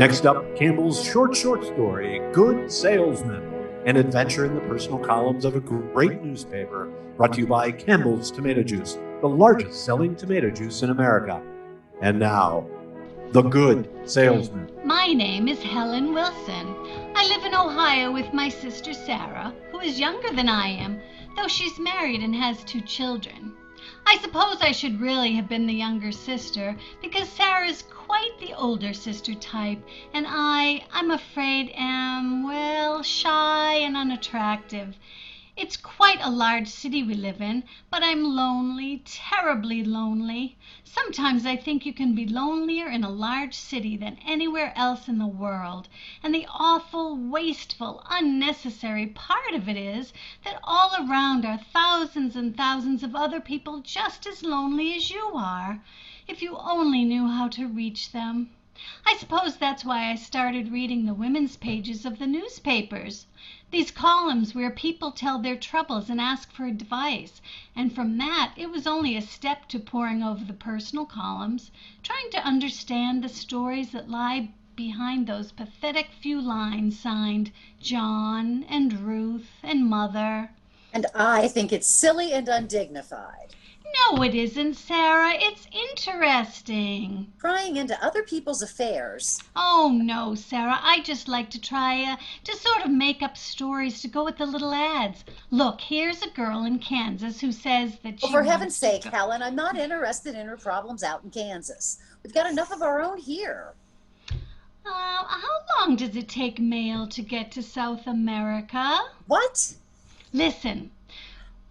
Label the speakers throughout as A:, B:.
A: Next up, Campbell's short story, Good Salesman, an adventure in the personal columns of a great newspaper, brought to you by Campbell's Tomato Juice, the largest selling tomato juice in America. And now, The Good Salesman.
B: My name is Helen Wilson. I live in Ohio with my sister Sarah, who is younger than I am, though she's married and has 2 children. I suppose I should really have been the younger sister, because Sarah's quite the older sister type, and I'm afraid am, well, shy and unattractive. It's quite a large city we live in, but I'm lonely, terribly lonely. Sometimes I think you can be lonelier in a large city than anywhere else in the world. And the awful, wasteful, unnecessary part of it is that all around are thousands and thousands of other people just as lonely as you are, if you only knew how to reach them. I suppose that's why I started reading the women's pages of the newspapers. These columns where people tell their troubles and ask for advice, and from that it was only a step to poring over the personal columns, trying to understand the stories that lie behind those pathetic few lines signed John and Ruth and Mother.
C: And I think it's silly and undignified.
B: No, it isn't, Sarah. It's interesting.
C: Prying into other people's affairs.
B: Oh, no, Sarah. I just like to try to sort of make up stories to go with the little ads. Look, here's a girl in Kansas who says that she
C: For heaven's sake, Helen, I'm not interested in her problems out in Kansas. We've got enough of our own here.
B: How long does it take mail to get to South America?
C: What?
B: Listen.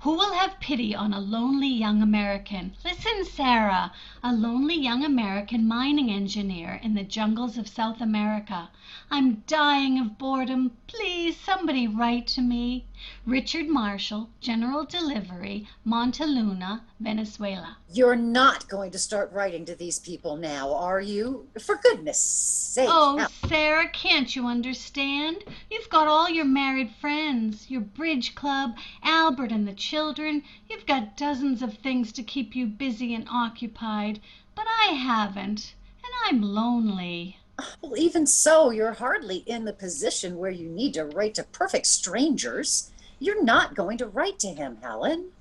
B: Who will have pity on a lonely young American? Listen, Sarah, a lonely young American mining engineer in the jungles of South America. I'm dying of boredom. Please, somebody write to me. Richard Marshall, General Delivery, Montaluna, Venezuela.
C: You're not going to start writing to these people now, are you? For goodness sake.
B: Oh, Sarah, can't you understand? You've got all your married friends, your bridge club, Albert and the children. You've got dozens of things to keep you busy and occupied, but I haven't, and I'm lonely.
C: Well, even so, you're hardly in the position where you need to write to perfect strangers. You're not going to write to him, Helen.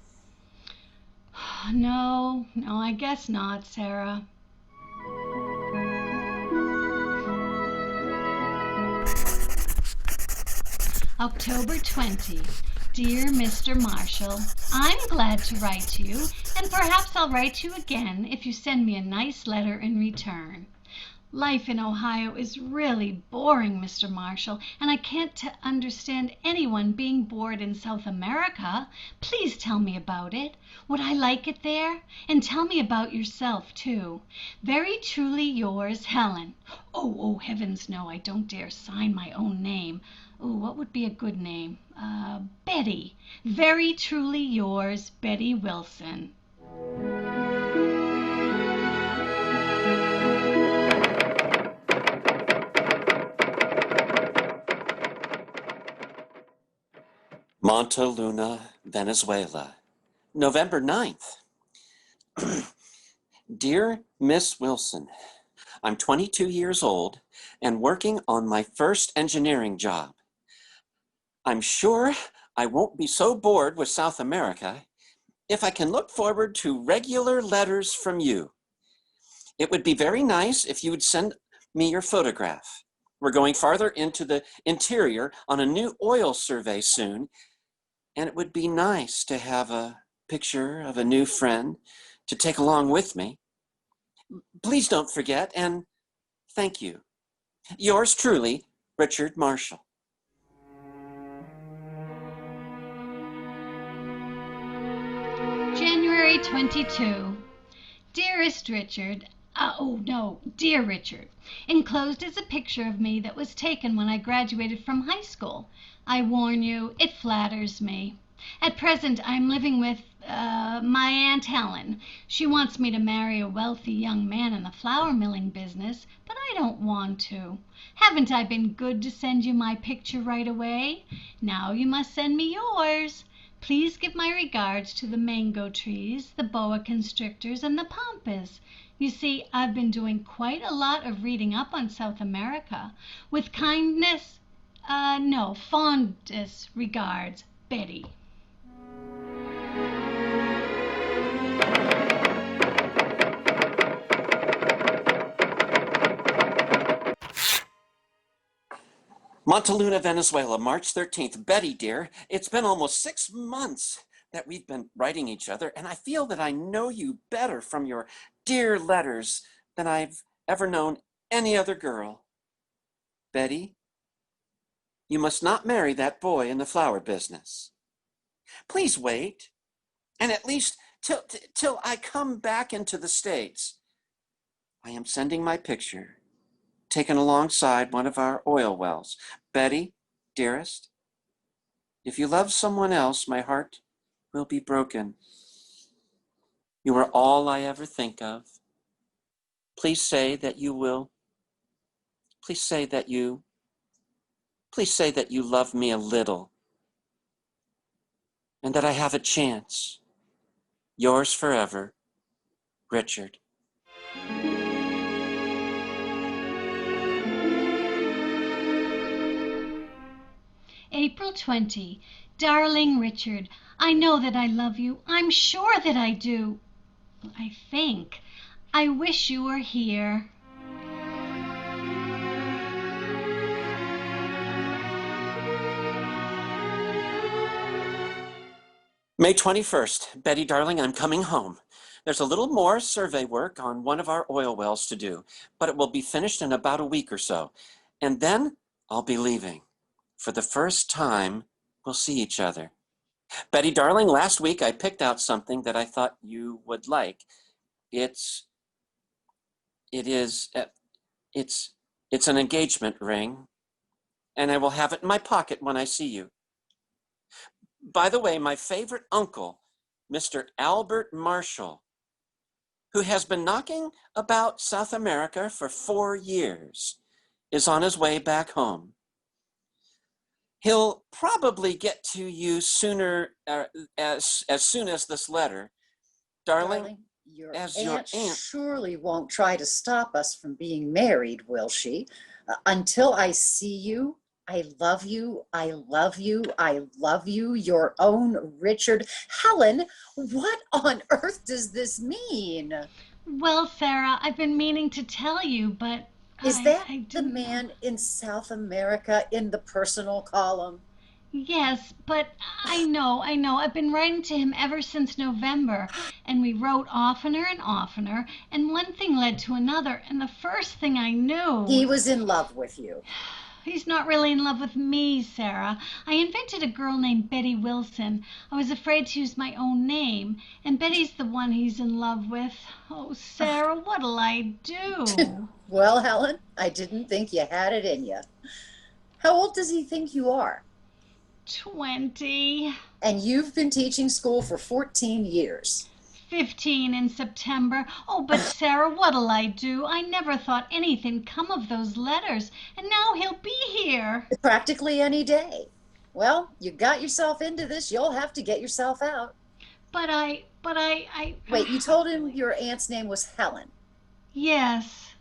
B: No, I guess not, Sarah. October 20. Dear Mr. Marshall, I'm glad to write to you, and perhaps I'll write to you again if you send me a nice letter in return. Life in Ohio is really boring, Mr. Marshall, and I can't understand anyone being bored in South America. Please tell me about it. Would I like it there? And tell me about yourself, too. Very truly yours, Helen. Oh, heavens no, I don't dare sign my own name. Oh, what would be a good name? Betty. Very truly yours, Betty Wilson.
D: Montaluna, Venezuela, November 9th. Dear Miss Wilson, I'm 22 years old and working on my first engineering job. I'm sure I won't be so bored with South America if I can look forward to regular letters from you. It would be very nice if you would send me your photograph. We're going farther into the interior on a new oil survey soon, and it would be nice to have a picture of a new friend to take along with me. Please don't forget, and thank you. Yours truly, Richard Marshall.
B: January 22. Dearest Richard, Dear Richard, enclosed is a picture of me that was taken when I graduated from high school. I warn you, it flatters me. At present, I'm living with my Aunt Helen. She wants me to marry a wealthy young man in the flour milling business, but I don't want to. Haven't I been good to send you my picture right away? Now you must send me yours. Please give my regards to the mango trees, the boa constrictors, and the pampas. You see, I've been doing quite a lot of reading up on South America. With kindness, no, fondest regards, Betty.
D: Montaluna, Venezuela, March 13th. Betty, dear, it's been almost 6 months that we've been writing each other, and I feel that I know you better from your dear letters than I've ever known any other girl. Betty, you must not marry that boy in the flower business. Please wait, and at least till I come back into the States. I am sending my picture, taken alongside one of our oil wells. Betty, dearest, if you love someone else, my heart will be broken. You are all I ever think of. Please say that you will. Please say that you love me a little, and that I have a chance. Yours forever, Richard.
B: April 20. Darling Richard, I know that I love you. I'm sure that I do. I think. I wish you were here.
D: May 21st. Betty, darling, I'm coming home. There's a little more survey work on one of our oil wells to do, but it will be finished in about a week or so. And then I'll be leaving. For the first time, we'll see each other. Betty, darling, last week I picked out something that I thought you would like. It's an engagement ring, and I will have it in my pocket when I see you. By the way, my favorite uncle, Mr. Albert Marshall, who has been knocking about South America for 4 years, is on his way back home. He'll probably get to you sooner, as soon as this letter. Darling,
C: your
D: as
C: aunt
D: your aunt
C: surely won't try to stop us from being married, will she? Until I see you, I love you, I love you, I love you, your own Richard. Helen, what on earth does this mean?
B: Well, Sarah, I've been meaning to tell you, but
C: Is that
B: I
C: the
B: didn't know.
C: man in South America in the personal column?
B: Yes, but I know. I've been writing to him ever since November, and we wrote oftener and oftener, and one thing led to another, and the first thing I knew,
C: He was in love with you.
B: he's not really in love with me, Sarah. I invented a girl named Betty Wilson. I was afraid to use my own name, and Betty's the one he's in love with. Oh, Sarah, what'll I do?
C: Well, Helen, I didn't think you had it in you. How old does he think you are?
B: 20.
C: And you've been teaching school for 14 years.
B: 15 in September. Oh, but Sarah, what'll I do? I never thought anything'd come of those letters, and now he'll be here.
C: Practically any day. Well, you got yourself into this. You'll have to get yourself out.
B: But I.
C: Wait, you told him your aunt's name was Helen.
B: Yes.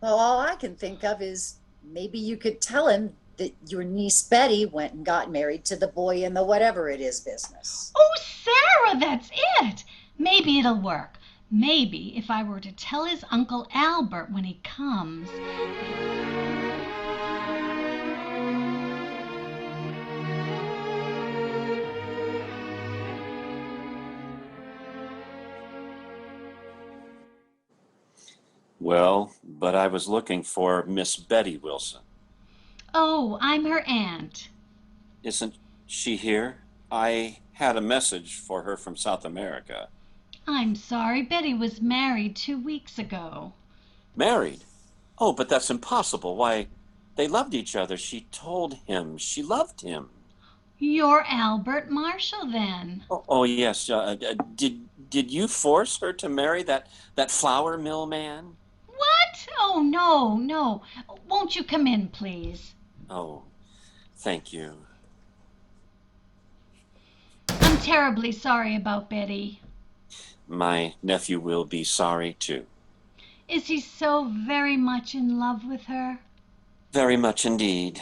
C: Well, all I can think of is maybe you could tell him that your niece Betty went and got married to the boy in the whatever it is business.
B: Oh, Sarah, that's it. Maybe it'll work. Maybe if I were to tell his Uncle Albert when he comes.
D: Well, but I was looking for Miss Betty Wilson.
B: Oh, I'm her aunt.
D: Isn't she here? I had a message for her from South America.
B: I'm sorry, Betty was married 2 weeks ago.
D: Married? Oh, but that's impossible. Why, they loved each other. She told him she loved him.
B: You're Albert Marshall, then.
D: Oh yes. Did you force her to marry that flour mill man?
B: What? Oh, no. Won't you come in, please?
D: Oh, thank you.
B: terribly sorry about Betty.
D: My nephew will be sorry too.
B: Is he so very much in love with her?
D: Very much indeed.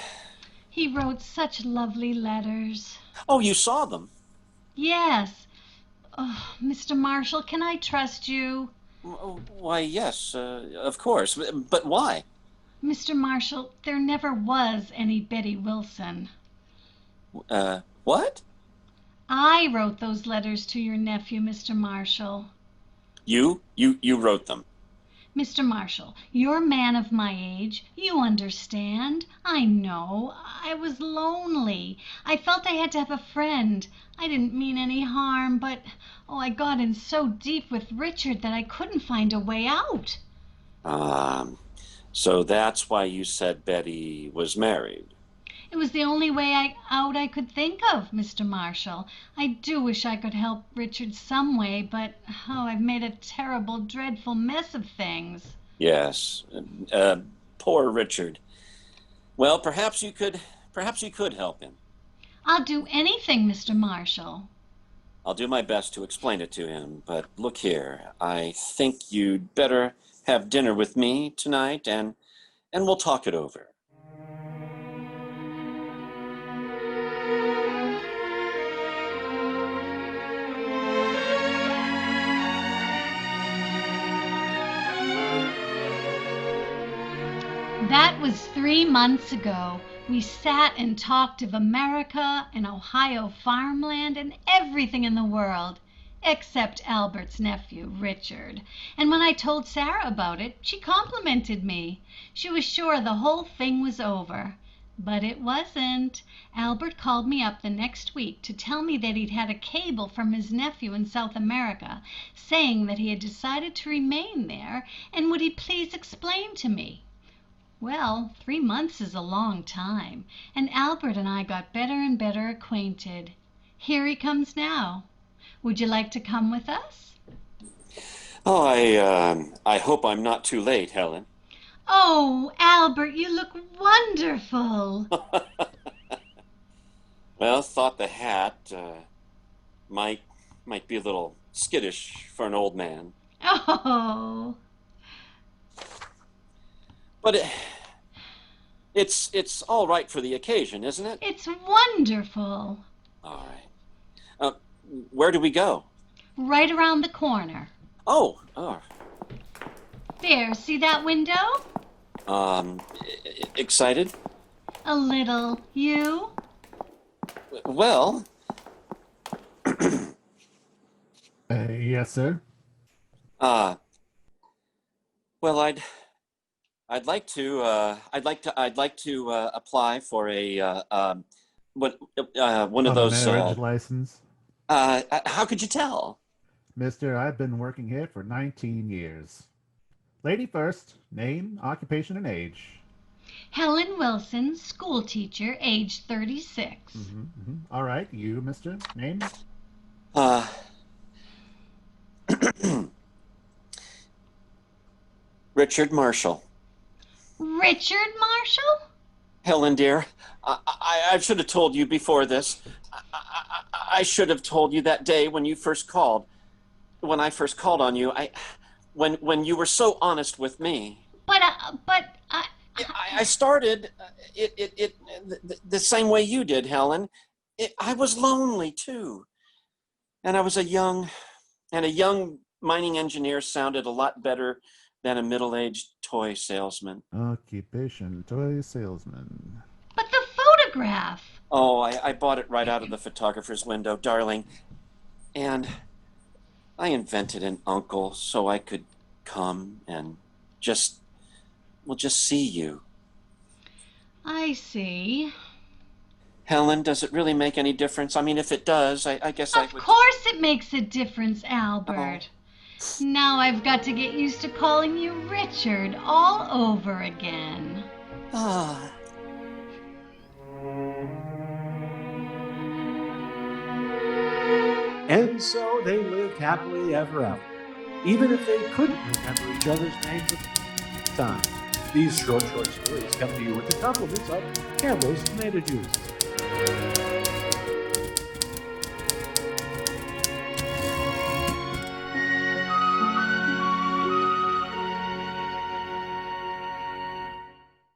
B: He wrote such lovely letters.
D: Oh, you saw them?
B: Yes. Oh, Mr. Marshall, can I trust you?
D: Why, yes, of course. But why?
B: Mr. Marshall, there never was any Betty Wilson.
D: What?
B: I wrote those letters to your nephew, Mr. Marshall.
D: You wrote them.
B: Mr. Marshall, you're a man of my age. You understand. I know. I was lonely. I felt I had to have a friend. I didn't mean any harm, but, I got in so deep with Richard that I couldn't find a way out.
D: So that's why you said Betty was married.
B: It was the only way out I could think of, Mr. Marshall. I do wish I could help Richard some way, but, I've made a terrible, dreadful mess of things.
D: Yes. Poor Richard. Well, perhaps you could help him.
B: I'll do anything, Mr. Marshall.
D: I'll do my best to explain it to him, but look here, I think you'd better have dinner with me tonight, and we'll talk it over.
B: That was 3 months ago. We sat and talked of America and Ohio farmland and everything in the world, except Albert's nephew, Richard. And when I told Sarah about it, she complimented me. She was sure the whole thing was over. But it wasn't. Albert called me up the next week to tell me that he'd had a cable from his nephew in South America saying that he had decided to remain there, and would he please explain to me. Well, 3 months is a long time, and Albert and I got better and better acquainted. Here he comes now. Would you like to come with us?
D: Oh, I hope I'm not too late, Helen.
B: Oh, Albert, you look wonderful.
D: Well, thought the hat might be a little skittish for an old man.
B: Oh.
D: But it's all right for the occasion, isn't it?
B: It's wonderful.
D: All right. Where do we go?
B: Right around the corner.
D: Oh.
B: There, see that window?
D: Excited?
B: A little. You?
D: Well.
E: Yes, sir.
D: Well, I'd like to apply for a one of those
E: marriage license.
D: How could you tell?
E: Mister, I've been working here for 19 years. Lady first, name, occupation, and age.
B: Helen Wilson, school teacher, age 36.
E: All right, you, mister, name?
D: Richard Marshall.
B: Richard Marshall?
D: Helen, dear, I should have told you before this. I should have told you that day when you first called. When I first called on you, when you were so honest with me. I started the same way you did, Helen. I was lonely too, and I was a young mining engineer sounded a lot better than a middle-aged toy salesman.
E: Occupation, toy salesman.
B: But the photograph!
D: Oh, I bought it right out of the photographer's window, darling. And I invented an uncle so I could come and just see you.
B: I see.
D: Helen, does it really make any difference? I mean, if it does, I guess I would...
B: Of course it makes a difference, Albert. Now I've got to get used to calling you Richard all over again.
A: And so they lived happily ever after, even if they couldn't remember each other's names at the time. These short stories come to you with the compliments of Campbell's Tomato Juice.